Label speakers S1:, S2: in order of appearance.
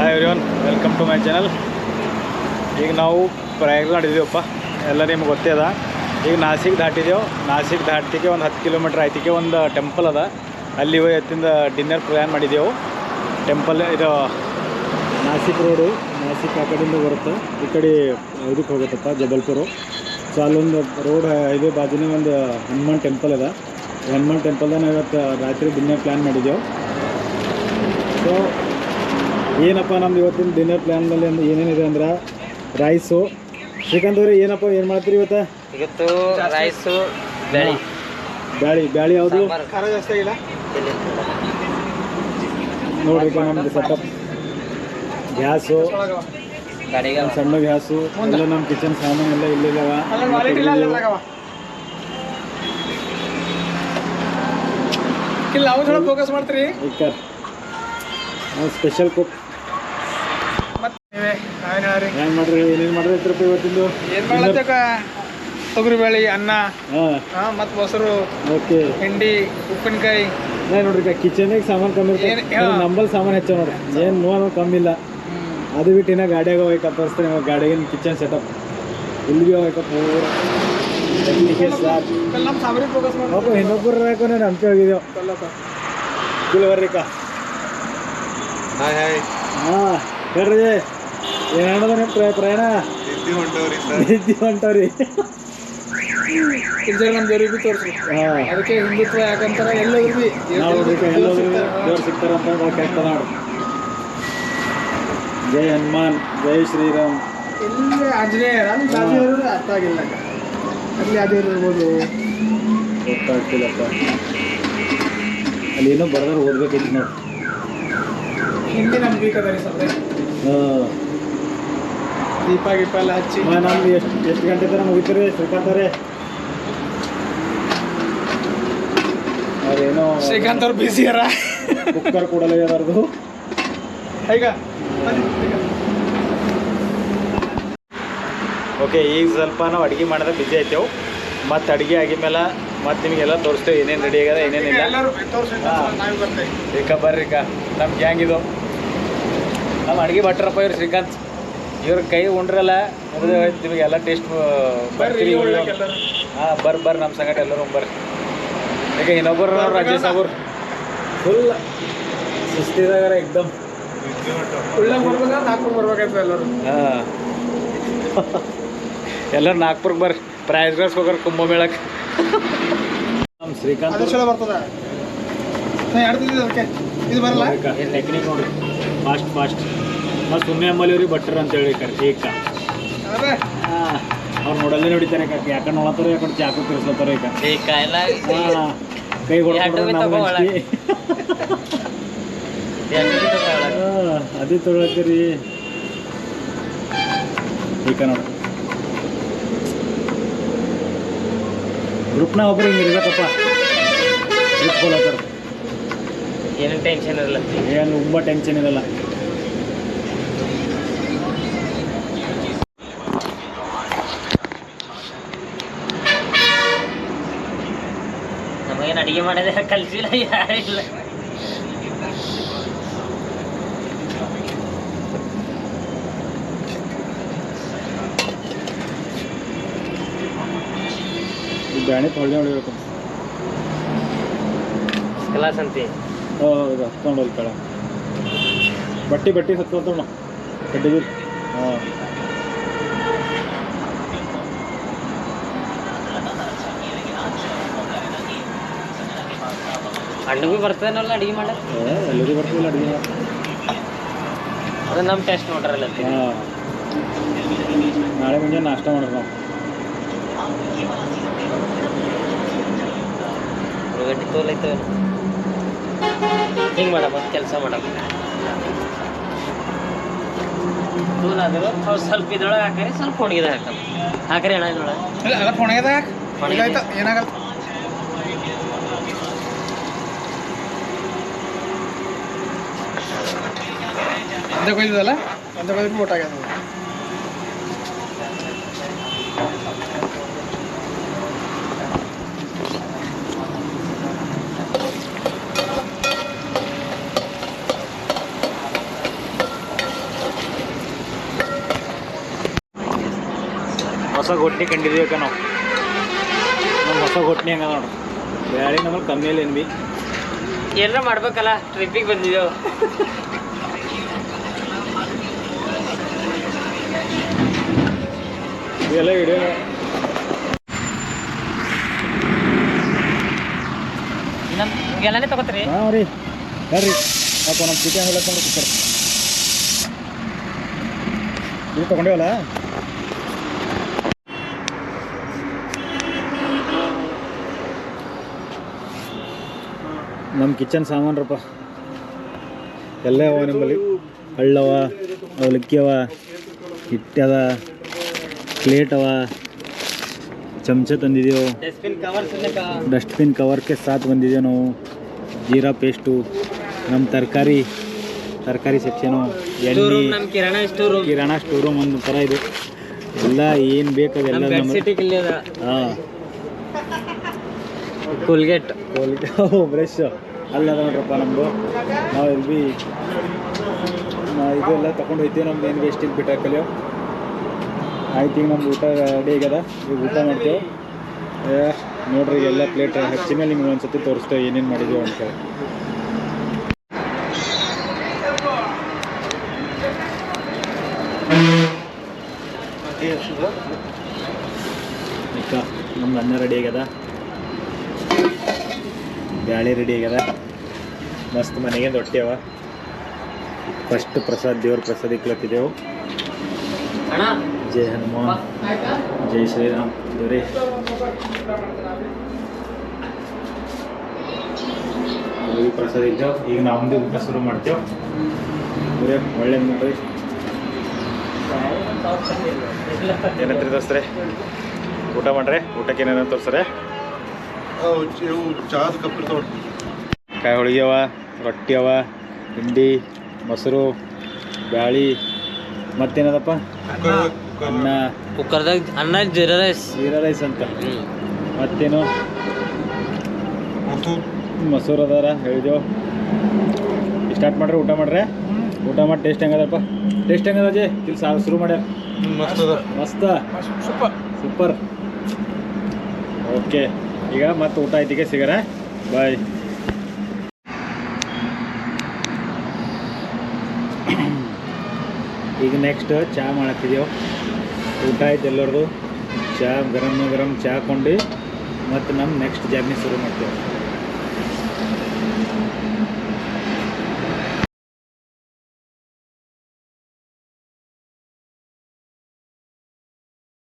S1: Hi everyone, welcome to my channel. ಈಗ ನಾವು ಪ್ರಯಾಗ ನಡೆದಿದ್ದೇವಪ್ಪ, ಎಲ್ಲ ನಿಮ್ಗೆ ಗೊತ್ತೇ ಅದ. ಈಗ ನಾಸಿಕ್ ದಾಟಿದೆವು. ನಾಸಿಕ್ ದಾಟಿಗೆ ಒಂದು 10 ಕಿಲೋಮೀಟ್ರ್ ಆಯ್ತಿಗೆ ಒಂದು ಟೆಂಪಲ್ ಅದ. ಅಲ್ಲಿ ಎತ್ತಿಂದ ಡಿನ್ನರ್ ಪ್ಲ್ಯಾನ್ ಮಾಡಿದೆವು. ಟೆಂಪಲ್ ಇದು ನಾಸಿಕ್ ರೋಡು, ನಾಸಿಕ್ ಆ ಕಡೆಯಿಂದ ಬರುತ್ತೆ, ಈ ಕಡೆ ಇದಕ್ಕೆ ಹೋಗುತ್ತಪ್ಪ ಜಬಲ್ಪುರ. ಸೊ ಅಲ್ಲೊಂದು ರೋಡ್ ಹೈವೇ ಬಾಜುನೇ ಒಂದು ಹನುಮಾನ್ ಟೆಂಪಲ್ ಅದ. ಹನುಮಾನ್ ಟೆಂಪಲ್ದಾಗ ನಾವು ಇವತ್ತು ರಾತ್ರಿ ಡಿನ್ನರ್ ಪ್ಲ್ಯಾನ್ ಮಾಡಿದ್ದೆವು. ಸೊ ಏನಪ್ಪ ನಮ್ದು ಇವತ್ತಿನ ಡಿನ್ನರ್ ಪ್ಲ್ಯಾನ್ನಲ್ಲಿ ಏನೇನಿದೆ ಅಂದ್ರೆ ರೈಸು. ಶ್ರೀಕಾಂತ್ ಅವ್ರಿ ಏನಪ್ಪ ಏನು ಮಾಡ್ತೀರಿ ಇವತ್ತು?
S2: ರೈಸು
S1: ಬ್ಯಾಳಿ ಯಾವುದು ಜಾಸ್ತಿ ಆಗಿಲ್ಲ ನೋಡ್ರಿ. ನಮ್ದು ಸೆಟಪ್ ಗ್ಯಾಸು, ಸಣ್ಣ ಗ್ಯಾಸು ಎಲ್ಲ, ನಮ್ಮ ಕಿಚನ್ ಸಾಮಾನು ಎಲ್ಲ ಇಲ್ಲಿದ್ದಾವ.
S2: ಫೋಕಸ್ ಮಾಡ್ತೀರಿ
S1: ಸ್ಪೆಷಲ್ ಕುಕ್. ಹೆಂಗ್ ಮಾಡ್ರಿ, ಏನೇನು ಮಾಡ್ರಿ ಇವತ್ತಿಂದು?
S2: ತೊಗರಿಬೇಳೆ, ಅನ್ನ, ಮತ್ತು ಮೊಸರು,
S1: ಓಕೆ,
S2: ಹಿಂಡಿ, ಉಪ್ಪಿನಕಾಯಿ.
S1: ನೋಡ್ರಿ ಕಿಚನಿಗೆ ಸಾಮಾನು ಕಮ್ಮಿ ಇರ್ತದೆ, ನಂಬಲ್ಲಿ ಸಾಮಾನು ಹೆಚ್ಚ ನೋಡ್ರಿ. ಏನು ನೋವು ಕಮ್ಮಿ ಇಲ್ಲ. ಅದು ಬಿಟ್ಟು ಇನ್ನ ಗಾಡಿಯಾಗ ಹೋಗ್ಬೇಕ ತೋರಿಸ್ತೀನಿ. ಗಾಡಿಯಾಗಿನ ಕಿಚನ್ ಸೆಟಪ್ ಇಲ್ಲಿ ಭೀ ಹೋಗ್ಬೇಕ ಪೂರ ಇನ್ನೊಬ್ಬರು ನಾನು ನಂಬಿಕೆ ಹೋಗಿದ್ದೇವೆ ಗುಲ್ಬರ್ಗ. ಹಾಂ ಹೇಳ್ರಿ, ಏನದ ನಿಮ್ಮ ಪ್ರಯಾಣ? ನಿದ್ದೆ ಹೊಂಟವ್ರಿ.
S2: ಅದಕ್ಕೆ ಹಿಂದುತ್ವ ಯಾಕಂತಾರೆ ಎಲ್ಲೋದ್ರು
S1: ದೇವ್ರು ಸಿಗ್ತಾರಂತ ಕರೆಕ್ಟ್ ನೋಡ್ರಿ. ಜೈ ಹನುಮಾನ್, ಜೈ ಶ್ರೀರಾಮ್.
S2: ಎಲ್ಲಿ ಆಂಜನೇಯ ಅರ್ಥ ಆಗಿಲ್ಲ. ಅಲ್ಲಿ ಅದೇ ಇರ್ಬೋದು,
S1: ಗೊತ್ತಾಗ್ತಿಲ್ಲಪ್ಪ. ಅಲ್ಲಿ ಏನೋ ಬರ್ದಾರ ಓದ್ಬೇಕಿತ್ತು ನೋಡಿ.
S2: ಹಿಂದಿ ನಮ್ಗೆ ಬೇಕದ ಸರ್. ದೀಪ ಎಲ್ಲ ಹಚ್ಚಿ
S1: ನಮ್ದು ಎಷ್ಟು ಗಂಟೆ ತನಕ ಮುಗಿತೀರಿ ಶ್ರೀಕಾಂತ್ ಅವರೇ? ಅವ್ರೇನೋ
S2: ಶ್ರೀಕಾಂತ್ ಅವ್ರು ಬಿಸಿ ಅರ,
S1: ಕುಕ್ಕರ್ ಕೊಡಲ್ಲ ಯಾರ್ದು.
S2: ಈಗ
S1: ಓಕೆ, ಈಗ ಸ್ವಲ್ಪ ನಾವು ಅಡುಗೆ ಮಾಡಿದ್ರೆ ಬಿಸಿ ಆಯ್ತೇವು. ಮತ್ತು ಅಡುಗೆ ಆಗಿದ್ಮೇಲೆ ಮತ್ತು ನಿಮಗೆಲ್ಲ ತೋರಿಸ್ತೇವೆ ಏನೇನು ರೆಡಿ ಆಗ್ಯದ ಏನೇನಿಲ್ಲ. ಈಗ ಬರ್ರಿ, ನಮ್ಮ ಗ್ಯಾಂಗ್ ಇದು. ನಮ್ಮ ಅಡುಗೆ ಭಟ್ರಪ್ಪ ಇವ್ರು ಶ್ರೀಕಾಂತ್. ಇವ್ರ ಕೈ ಉಂಡ್ರಲ್ಲ ಮುಗಿದು ಹೋಯ್ತು ನಿಮಗೆಲ್ಲ ಟೇಸ್ಟ್. ಬರ್ರಿ ಬರ್ರಿ ನಮ್ಮ ಸಂಗಟ ಎಲ್ಲರೂ ಬರ್ರಿ. ಈಗ ಇನ್ನೊಬ್ಬರು ರಾಜೇಶ್ ಸಾಬೂರ್ ಫುಲ್ ಸುಸ್ತಿದಾಗಾರ ಎಕ್ದಮ್.
S2: ನಾಲ್ಕು ಬರ್ಬೇಕಾಯ್ತು ಎಲ್ಲರೂ.
S1: ಹಾಂ, ಎಲ್ಲರೂ ನಾಗ್ಪುರ್ಗೆ ಬರ್ರಿ. ಪ್ರಯಾಗ್ರಾಜ್ ಹೋಗೋರು ಕುಂಭಮೇಳಕ್ಕೆ. ನಮ್ಮ ಶ್ರೀಕಾಂತ್
S2: ಚಲೋ ಬರ್ತದ. ಇದು ಬರಲ್ಲ
S1: ಟೆಕ್ನಿಕ್ ನೋಡ್ರಿ, ಫಾಸ್ಟ್ ಮತ್ತು ಸುಮ್ಮನೆ ಅಂಬಲಿಯವ್ರಿಗೆ ಭಟ್ರು ಅಂತೇಳಿ ಏಕ. ಹಾಂ, ಅವ್ರು ನೋಡಲ್ಲೇ ನೋಡಿತಾರೆ ಯಾಕಂದ್ರೆ ನೋಡತ್ತಾರ, ಯಾಕಂದ್ರೆ ಚಾಕು ತಿರ್ಸ್ಲತ್ತಾರ. ಈಗ ಹಾಂ, ಕೈ ಹೊಡ್ಕೊಂಡ್ರೆ ನಾವು ಅದೇ ತೊಗೊಳತ್ತೀರಿ ಈಗ ನೋಡಿ. ಗ್ರೂಪ್ನ ಒಬ್ರು ಹಿಂಗೆ ಇರ್ಬೇಕಪ್ಪ, ಗ್ರೂಪ್ ಹೋಲತ್ತಾರ.
S2: ಏನು ಟೆನ್ಷನ್ ಇರಲ್ಲ,
S1: ಏನು ತುಂಬ ಟೆನ್ಷನ್ ಇರಲ್ಲ.
S2: ನಮಗೇನು ಅಡುಗೆ ಮಾಡೋದೇ ಕಲಿಸಿಲ್ಲ, ಯಾರಿಲ್ಲ.
S1: ಬ್ಯಾಣಿ ಹೊಳ್ಬೇಕು
S2: ಕ್ಲಾಸ್ ಅಂತಿ.
S1: ಹೌದು, ಹತ್ಕೊಂಡು ಕಳ ಬಟ್ಟಿ ಹತ್ಕೊಂಡ ಕಡ್ಡಿಗೆ. ಹಾಂ,
S2: ಅಡುಗೆ ಬರ್ತದೇನಲ್ಲ ಅಡುಗೆ ಮಾಡೋದು?
S1: ಎಲ್ಲರಿಗೂ ಬರ್ತಿಲ್ಲ ಅಡುಗೆ.
S2: ಅದು ನಮ್ಮ ಟೆಸ್ಟ್ ನೋಡ್ರಲ್ಲ.
S1: ಹಾಂ, ನಾಳೆ ಮುಂಜಾನೆ ನಾಷ್ಟ ಮಾಡೋದು ನಾವು.
S2: ಗಟ್ಟಿ ತೋಲೈತೆ ಹಿಂಗೆ ಮಾಡಪ್ಪ, ಕೆಲಸ ಮಾಡಪ್ಪ. ತೋಲಾದ್ರು ಸ್ವಲ್ಪ ಇದ್ರೊಳಗೆ ಹಾಕಿ, ಸ್ವಲ್ಪ ಒಣಗಿದ ಹಾಕ್ರಿ ಅಣ್ಣ. ಇದ್ರೊಳಗೆ ಒಣಗಿದ ಏನಾಗಲ್ಲ. ಒಂದೇ ಕೊಯ್ದಲ್ಲ, ಒಂದೇ ಕೊಯ್ದು ಊಟ ಆಗ್ಯದ.
S1: ಹೊಸ ಗೊಟ್ನಿ ಕಂಡಿದ್ದೀವಿ ನಾವು. ನಮ್ಮ ಹೊಸ ಗೊಟ್ನಿ ಹಂಗ ನೋಡ್ರಿ. ಬ್ಯಾಳಿ ನಮ್ಮಲ್ಲಿ ಕಮ್ಮಿಯಲ್ಲಿ ಏನು ಭೀ
S2: ಏನಾರ ಮಾಡ್ಬೇಕಲ್ಲ, ಟ್ರಿಪ್ಪಿಗೆ ಬಂದಿದ್ದೆವು.
S1: ಇದೆಲ್ಲ ವಿಡಿಯೋ
S2: ಎಲ್ಲನೇ ತಗೋತೀರಿ?
S1: ಹಾಂ ರೀ ಬರ್ರಿ. ಅಪ್ಪ ನಮ್ಮ ಚಿಕನ್ ಎಲ್ಲ ತೊಗೊಂಡು ಕೂತಾರೆ. ಇದು ತೊಗೊಂಡೇವಲ್ಲ. ನಮ್ಮ ಕಿಚನ್ ಸಾಮಾನ್ರಪ್ಪ ಎಲ್ಲ ಅವ ನಿಮ್ಮಲ್ಲಿ. ಹಳ್ಳವ, ಅವಲಕ್ಕಿ ಅವ, ಹಿಟ್ಟದ, ಪ್ಲೇಟ್ ಅವ, ಚಮಚ ತಂದಿದ್ದೆವು, ಡಸ್ಟ್ಬಿನ್ ಕವರ್ಗೆ ಸಾತ್ ಬಂದಿದ್ದೇವೆ ನಾವು. ಜೀರಾ ಪೇಸ್ಟು, ನಮ್ಮ ತರಕಾರಿ ಸೆಕ್ಷನು, ಎಣ್ಣೆ, ಕಿರಾಣ ಸ್ಟೋರ್ ರೂಮ್ ಒಂದು ಥರ ಇದೆ. ಎಲ್ಲ ಏನು ಬೇಕಾದೆಲ್ಲ ಹಾಂ.
S2: ಕೋಲ್ಗೇಟ್
S1: ಬ್ರಷ್ ಅಲ್ಲ ನೋಡ್ರಪ್ಪ ನಮ್ಮದು. ನಾವು ಇಲ್ಲಿ ಭೀ ಇದೆಲ್ಲ ತೊಗೊಂಡು ಹೋಗ್ತೀವಿ. ನಮ್ದು ಏನು ವೇಸ್ಟ್ ಇಲ್ಲಿ ಬಿಟ್ಟು ಹಾಕಲಿಯೋ. ಆಯ್ತು, ಈಗ ನಮ್ದು ಊಟ ರೆಡಿ ಆಗ್ಯದ. ಈಗ ಊಟ ಮಾಡ್ತೇವೆ. ನೋಡ್ರಿ, ಎಲ್ಲ ಪ್ಲೇಟ್ ಹಚ್ಚಿ ಮೇಲೆ ನಿಮ್ಗೆ ಒಂದು ಸತಿ ತೋರಿಸ್ತೇವೆ ಏನೇನು ಮಾಡಿದ್ದೀವಿ ಅಂತೇಳಿ. ಅಕ್ಕ ನಮ್ದು ಅನ್ನ ರೆಡಿ ಆಗ್ಯದ, ಬ್ಯಾಳೆ ರೆಡಿ ಆಗ್ಯದ, ಮಸ್ತ್ ಮನೆಗೆ ರೊಟ್ಟಿ ಅವ. ಫಸ್ಟ್ ಪ್ರಸಾದ್, ದೇವ್ರ ಪ್ರಸಾದ ಇಕ್ಲತ್ತಿದ್ದೆವು. ಜೈ ಹನುಮಾನ್, ಜೈ ಶ್ರೀರಾಮ್. ದೇವ್ರೇ ಪ್ರಸಾದ ಇದ್ದೇವೆ. ಈಗ ನಾವು ಊಟ ಶುರು ಮಾಡ್ತೇವೆ. ಒಳ್ಳೇದು ನೋಡ್ರಿ. ಏನಂತ್ರಿ ದೋಸ್ತ್ರೆ, ಊಟ ಮಾಡ್ರೆ? ಊಟಕ್ಕೆ ಏನೇನು ತೋರಿಸ್ರೆ? ಕಾಯಿ ಹೋಳಿಗೆ ಅವ, ರೊಟ್ಟಿ ಅವ, ಹಿಂಡಿ, ಮೊಸರು, ಬ್ಯಾಳಿ, ಮತ್ತೇನದಪ್ಪ? ಅನ್ನ,
S2: ಕುಕ್ಕರ್ದಾಗ ಅನ್ನ, ಜೀರಾ ರೈಸ್
S1: ಅಂತ. ಮತ್ತೇನು? ಮೊಸರು ಅದಾರ ಹೇಳಿದೆವು. ಸ್ಟಾರ್ಟ್ ಮಾಡ್ರಿ, ಊಟ ಮಾಡ್ರೆ. ಊಟ ಮಾಡಿ ಟೇಸ್ಟ್ ಹೆಂಗದಪ್ಪ? ಟೇಸ್ಟ್ ಹೆಂಗದ ಜಿ? ಇಲ್ಲಿ ಶುರು ಮಾಡ್ಯಾರ. ಮಸ್ತ, ಸೂಪರ್. ಓಕೆ, ಈಗ ಮತ್ತೆ ಊಟ ಆಯ್ತಿಗೆ ಸಿಗರ. ಬಾಯ್. ಈಗ ನೆಕ್ಸ್ಟ್ ಚಹಾ ಮಾಡತ್ತಿದ್ದೆವು. ಊಟ ಆಯ್ತು ಎಲ್ಲರದು. ಚಹಾ ಗರಂ ಚಹಾ ಕೊಂಡು ಮತ್ತೆ ನಮ್ಮ ನೆಕ್ಸ್ಟ್ ಜರ್ನಿ ಶುರು ಮಾಡ್ತೇವೆ.